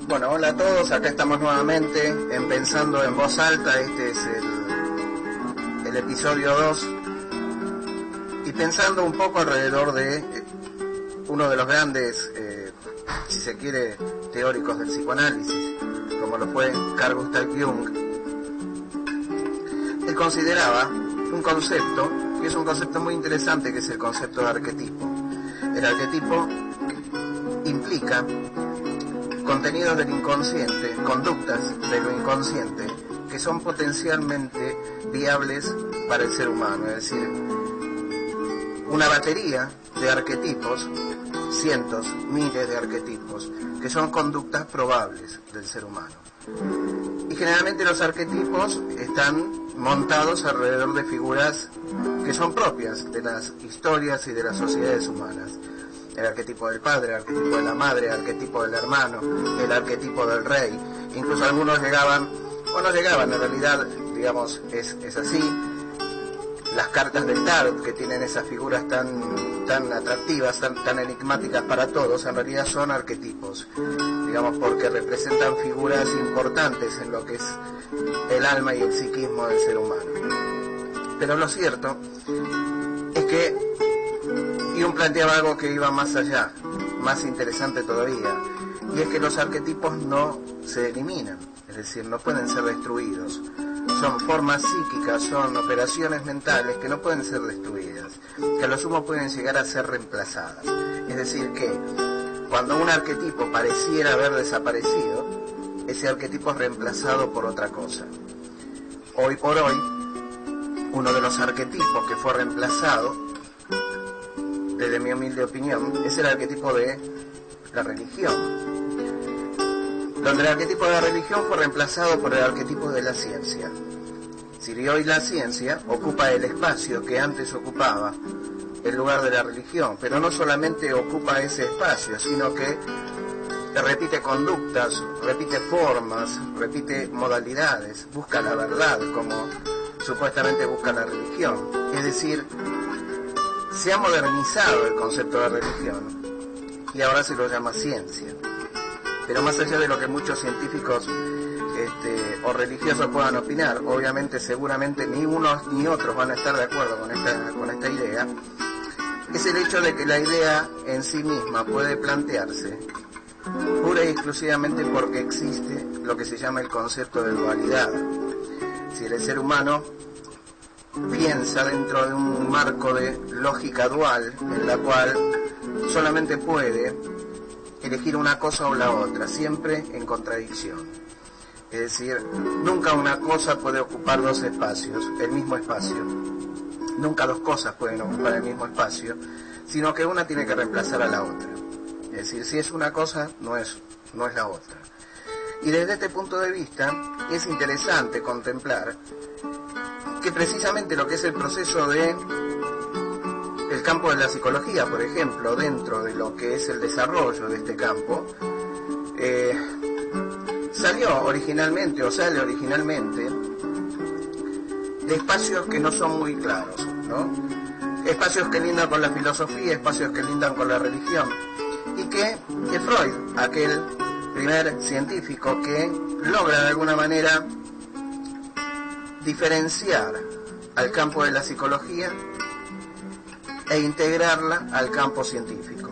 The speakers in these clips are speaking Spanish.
Bueno, hola a todos, acá estamos nuevamente en Pensando en Voz Alta. Este es el episodio 2, y pensando un poco alrededor de uno de los grandes, si se quiere, teóricos del psicoanálisis, como lo fue Carl Gustav Jung. Él consideraba un concepto, que es un concepto muy interesante, que es el concepto de arquetipo. El arquetipo implica contenidos del inconsciente, conductas de lo inconsciente, que son potencialmente viables para el ser humano, es decir, una batería de arquetipos, cientos, miles de arquetipos, que son conductas probables del ser humano. Y generalmente los arquetipos están montados alrededor de figuras que son propias de las historias y de las sociedades humanas. El arquetipo del padre, el arquetipo de la madre, el arquetipo del hermano, el arquetipo del rey. Incluso algunos llegaban, o no llegaban, en realidad, digamos, es así. Las cartas del tarot, que tienen esas figuras tan atractivas, tan enigmáticas para todos, en realidad son arquetipos, digamos, porque representan figuras importantes en lo que es el alma y el psiquismo del ser humano. Pero lo cierto es que Jung planteaba algo que iba más allá, más interesante todavía, y es que los arquetipos no se eliminan, es decir, no pueden ser destruidos. Son formas psíquicas, son operaciones mentales que no pueden ser destruidas, que a lo sumo pueden llegar a ser reemplazadas. Es decir, que cuando un arquetipo pareciera haber desaparecido, ese arquetipo es reemplazado por otra cosa. Hoy por hoy, uno de los arquetipos que fue reemplazado, desde mi humilde opinión, es el arquetipo de la religión, donde el arquetipo de la religión fue reemplazado por el arquetipo de la ciencia. Si hoy la ciencia ocupa el espacio que antes ocupaba el lugar de la religión, pero no solamente ocupa ese espacio, sino que repite conductas, repite formas, repite modalidades, busca la verdad como supuestamente busca la religión. Es decir, se ha modernizado el concepto de religión y ahora se lo llama ciencia. Pero más allá de lo que muchos científicos o religiosos puedan opinar, obviamente seguramente ni unos ni otros van a estar de acuerdo con esta idea, es el hecho de que la idea en sí misma puede plantearse pura y exclusivamente porque existe lo que se llama el concepto de dualidad. Si el ser humano piensa dentro de un marco de lógica dual, en la cual solamente puede elegir una cosa o la otra, siempre en contradicción. Es decir, nunca una cosa puede ocupar dos espacios, el mismo espacio. Nunca dos cosas pueden ocupar el mismo espacio, sino que una tiene que reemplazar a la otra. Es decir, si es una cosa, no es la otra. Y desde este punto de vista, es interesante contemplar que precisamente lo que es el proceso de el campo de la psicología, por ejemplo, dentro de lo que es el desarrollo de este campo, sale originalmente de espacios que no son muy claros, ¿no? Espacios que lindan con la filosofía, espacios que lindan con la religión, y que Freud, aquel primer científico que logra de alguna manera diferenciar al campo de la psicología e integrarla al campo científico.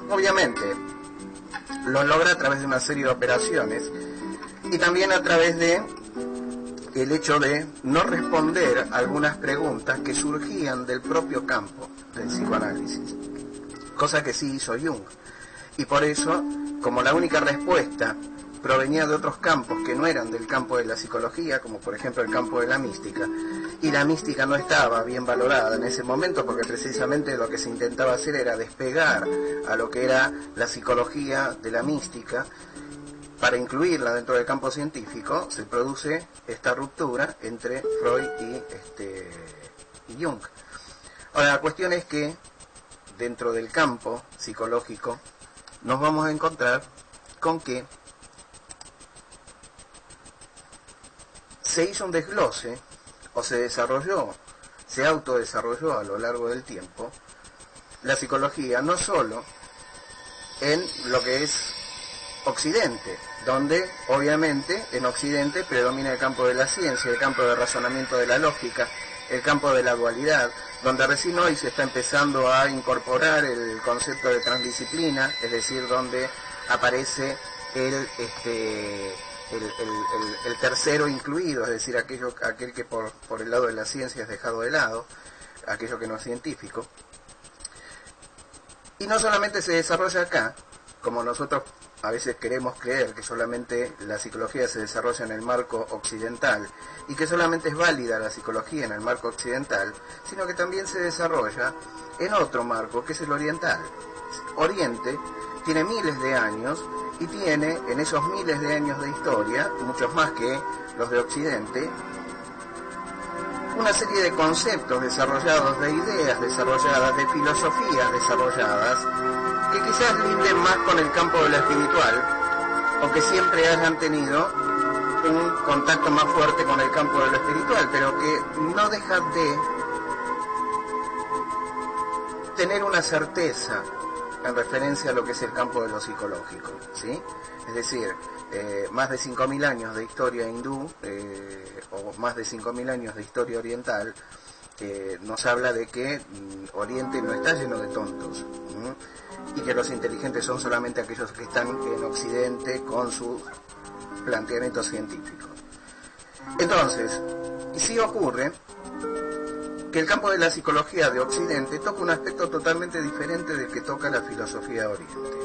Obviamente lo logra a través de una serie de operaciones y también a través de el hecho de no responder algunas preguntas que surgían del propio campo del psicoanálisis, cosa que sí hizo Jung, y por eso, como la única respuesta provenía de otros campos que no eran del campo de la psicología, como por ejemplo el campo de la mística, y la mística no estaba bien valorada en ese momento porque precisamente lo que se intentaba hacer era despegar a lo que era la psicología de la mística para incluirla dentro del campo científico, se produce esta ruptura entre Freud y Jung. Ahora, la cuestión es que dentro del campo psicológico nos vamos a encontrar con que se hizo un desglose, o se autodesarrolló a lo largo del tiempo, la psicología, no solo en lo que es Occidente, donde obviamente en Occidente predomina el campo de la ciencia, el campo de razonamiento de la lógica, el campo de la dualidad, donde recién hoy se está empezando a incorporar el concepto de transdisciplina, es decir, donde aparece el tercero incluido, es decir, aquel que por el lado de la ciencia es dejado de lado, aquello que no es científico. Y no solamente se desarrolla acá, como nosotros a veces queremos creer que solamente la psicología se desarrolla en el marco occidental y que solamente es válida la psicología en el marco occidental, sino que también se desarrolla en otro marco, que es el oriental. Oriente tiene miles de años y tiene en esos miles de años de historia, muchos más que los de Occidente, una serie de conceptos desarrollados, de ideas desarrolladas, de filosofías desarrolladas, que quizás linden más con el campo de lo espiritual, o que siempre hayan tenido un contacto más fuerte con el campo de lo espiritual, pero que no dejan de tener una certeza en referencia a lo que es el campo de lo psicológico, ¿sí? Es decir, más de 5.000 años de historia hindú, o más de 5.000 años de historia oriental, nos habla de que Oriente no está lleno de tontos, y que los inteligentes son solamente aquellos que están en Occidente con sus planteamientos científicos. Entonces, sí ocurre que el campo de la psicología de Occidente toca un aspecto totalmente diferente del que toca la filosofía de Oriente.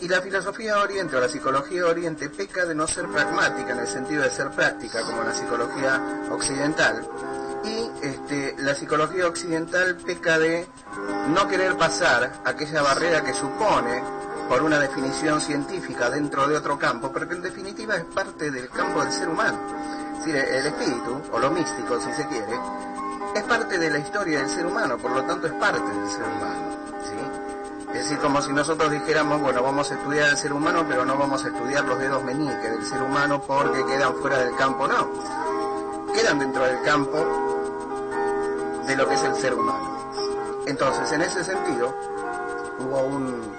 Y la filosofía de Oriente o la psicología de Oriente peca de no ser pragmática en el sentido de ser práctica como la psicología occidental, y la psicología occidental peca de no querer pasar aquella barrera que supone por una definición científica dentro de otro campo, pero que en definitiva es parte del campo del ser humano. Es decir, el espíritu, o lo místico si se quiere, es parte de la historia del ser humano, por lo tanto es parte del ser humano, ¿sí? Es decir, como si nosotros dijéramos, bueno, vamos a estudiar el ser humano, pero no vamos a estudiar los dedos meñiques del ser humano porque quedan fuera del campo, no. Quedan dentro del campo de lo que es el ser humano. Entonces, en ese sentido, hubo un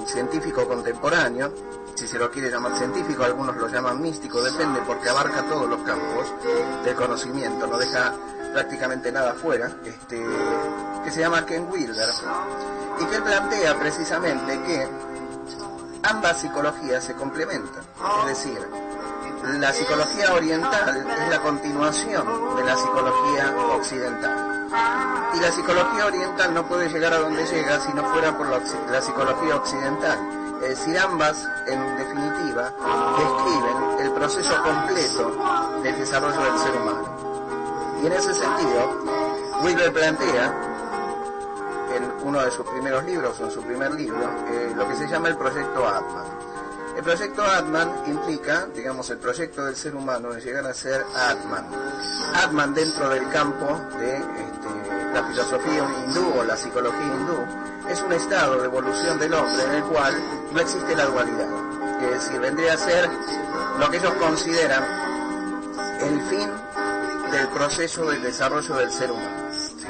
científico contemporáneo, si se lo quiere llamar científico, algunos lo llaman místico, depende, porque abarca todos los campos del conocimiento, no deja prácticamente nada fuera, que se llama Ken Wilber, y que plantea precisamente que ambas psicologías se complementan, es decir, la psicología oriental es la continuación de la psicología occidental. Y la psicología oriental no puede llegar a donde llega si no fuera por la psicología occidental. Es decir, ambas, en definitiva, describen el proceso completo del desarrollo del ser humano. Y en ese sentido, Wilber plantea, en uno de sus primeros libros, o en su primer libro, lo que se llama el proyecto Atman. El proyecto Atman implica, digamos, el proyecto del ser humano de llegar a ser Atman. Atman dentro del campo de la filosofía hindú o la psicología hindú es un estado de evolución del hombre en el cual no existe la dualidad. Es decir, vendría a ser lo que ellos consideran el fin del proceso del desarrollo del ser humano, ¿sí?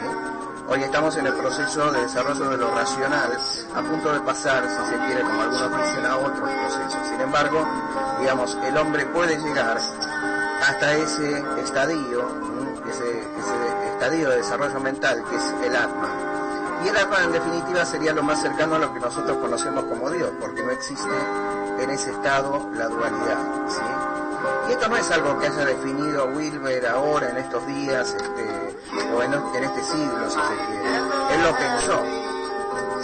Hoy estamos en el proceso de desarrollo de lo racional, a punto de pasar, si se quiere, como algunos dicen, a otros procesos. Sin embargo, digamos, el hombre puede llegar hasta ese estadio, ese estadio de desarrollo mental que es el Atman. Y el Atman, en definitiva, sería lo más cercano a lo que nosotros conocemos como Dios, porque no existe en ese estado la dualidad, ¿sí? Y esto no es algo que haya definido Wilber ahora, en estos días, o en este siglo, si se quiere. Él lo pensó.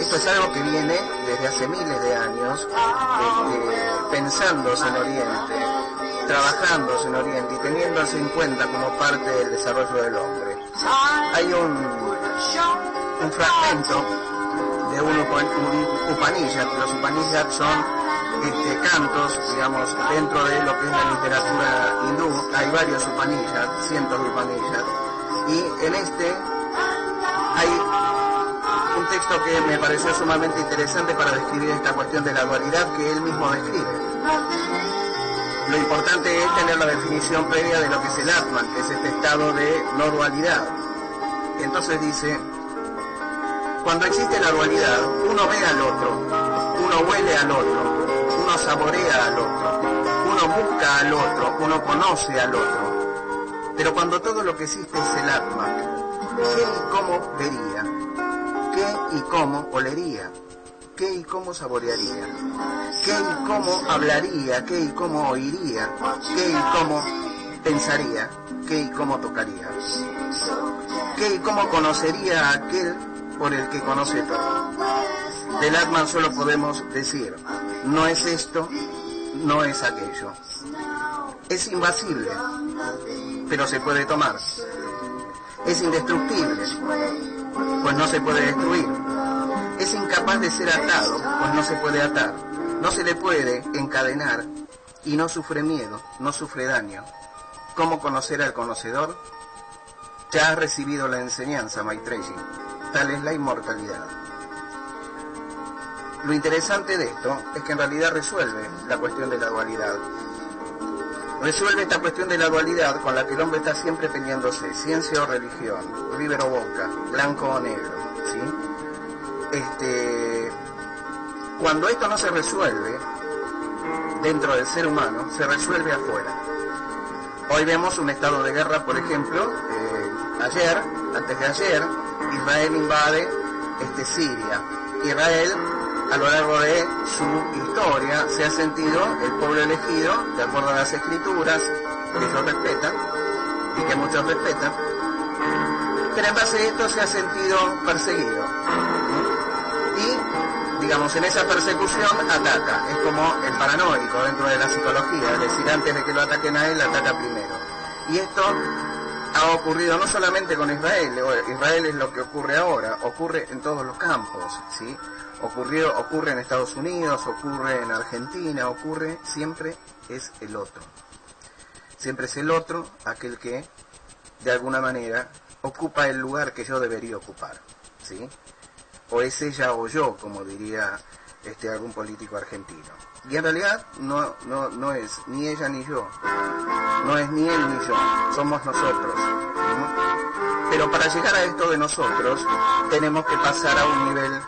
Esto es algo que viene desde hace miles de años, pensándose en Oriente, trabajándose en Oriente y teniéndose en cuenta como parte del desarrollo del hombre. Hay un fragmento de un Upanishad. Los Upanishads son cantos, digamos, dentro de lo que es la literatura hindú. Hay varios Upanishads, cientos de Upanishads, y en hay un texto que me pareció sumamente interesante para describir esta cuestión de la dualidad que él mismo describe. Lo importante es tener la definición previa de lo que es el Atman, que es este estado de no dualidad. Entonces dice: cuando existe la dualidad, uno ve al otro, uno huele al otro, uno saborea al otro, uno busca al otro, uno conoce al otro. Pero cuando todo lo que existe es el Atman, ¿qué y cómo vería? ¿Qué y cómo olería? ¿Qué y cómo saborearía? ¿Qué y cómo hablaría? ¿Qué y cómo oiría? ¿Qué y cómo pensaría? ¿Qué y cómo tocaría? ¿Qué y cómo conocería a aquel por el que conoce todo? Del Atman solo podemos decir, no es esto, no es aquello. Es invasible, pero se puede tomar. Es indestructible, pues no se puede destruir. Es incapaz de ser atado, pues no se puede atar. No se le puede encadenar y no sufre miedo, no sufre daño. ¿Cómo conocer al conocedor? Ya has recibido la enseñanza, Maitreyi. Tal es la inmortalidad. Lo interesante de esto es que en realidad resuelve la cuestión de la dualidad. Resuelve esta cuestión de la dualidad con la que el hombre está siempre peleándose, ciencia o religión, River o Boca, blanco o negro, ¿sí? Cuando esto no se resuelve dentro del ser humano, se resuelve afuera. Hoy vemos un estado de guerra, por ejemplo, antes de ayer, Israel invade Siria. Israel, a lo largo de su historia, se ha sentido el pueblo elegido, de acuerdo a las escrituras, que ellos respetan, y que muchos respetan, pero en base a esto se ha sentido perseguido. Y, digamos, en esa persecución ataca, es como el paranoico dentro de la psicología, es decir, antes de que lo ataquen a él, ataca primero. Y esto ha ocurrido no solamente con Israel, Israel es lo que ocurre ahora, ocurre en todos los campos, ¿sí? Ocurre en Estados Unidos, ocurre en Argentina, siempre es el otro. Siempre es el otro aquel que, de alguna manera, ocupa el lugar que yo debería ocupar, ¿sí? O es ella o yo, como diría algún político argentino. Y en realidad no es ni ella ni yo, no es ni él ni yo, somos nosotros. Pero para llegar a esto de nosotros, tenemos que pasar a un nivel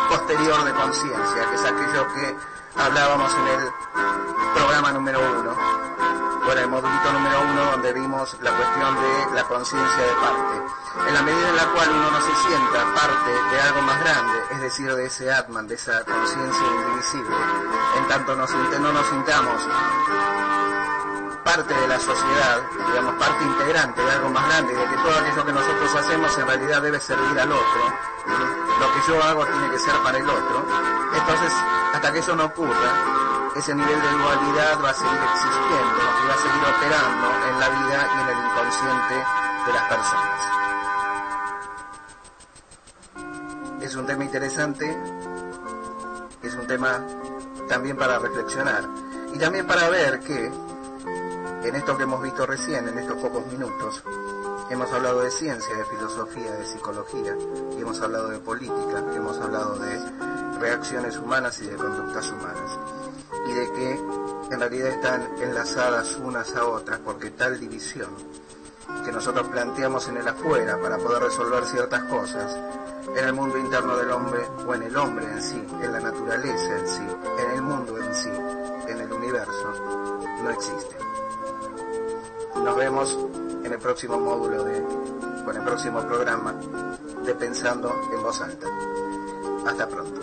posterior de conciencia, que es aquello que hablábamos en el programa número 1, o en el modulito número 1, donde vimos la cuestión de la conciencia de parte. En la medida en la cual uno no se sienta parte de algo más grande, es decir, de ese Atman, de esa conciencia indivisible, en tanto no nos sintamos parte de la sociedad, digamos, parte integrante de algo más grande, de que todo aquello que nosotros hacemos en realidad debe servir al otro, lo que yo hago tiene que ser para el otro. Entonces, hasta que eso no ocurra, ese nivel de dualidad va a seguir existiendo y va a seguir operando en la vida y en el inconsciente de las personas. Es un tema interesante, es un tema también para reflexionar y también para ver que en esto que hemos visto recién, en estos pocos minutos, hemos hablado de ciencia, de filosofía, de psicología, y hemos hablado de política, hemos hablado de reacciones humanas y de conductas humanas, y de que en realidad están enlazadas unas a otras, porque tal división que nosotros planteamos en el afuera para poder resolver ciertas cosas, en el mundo interno del hombre, o en el hombre en sí, en la naturaleza en sí, en el mundo en sí, en el universo, no existe. Nos vemos en el próximo módulo con el próximo programa de Pensando en Voz Alta. Hasta pronto.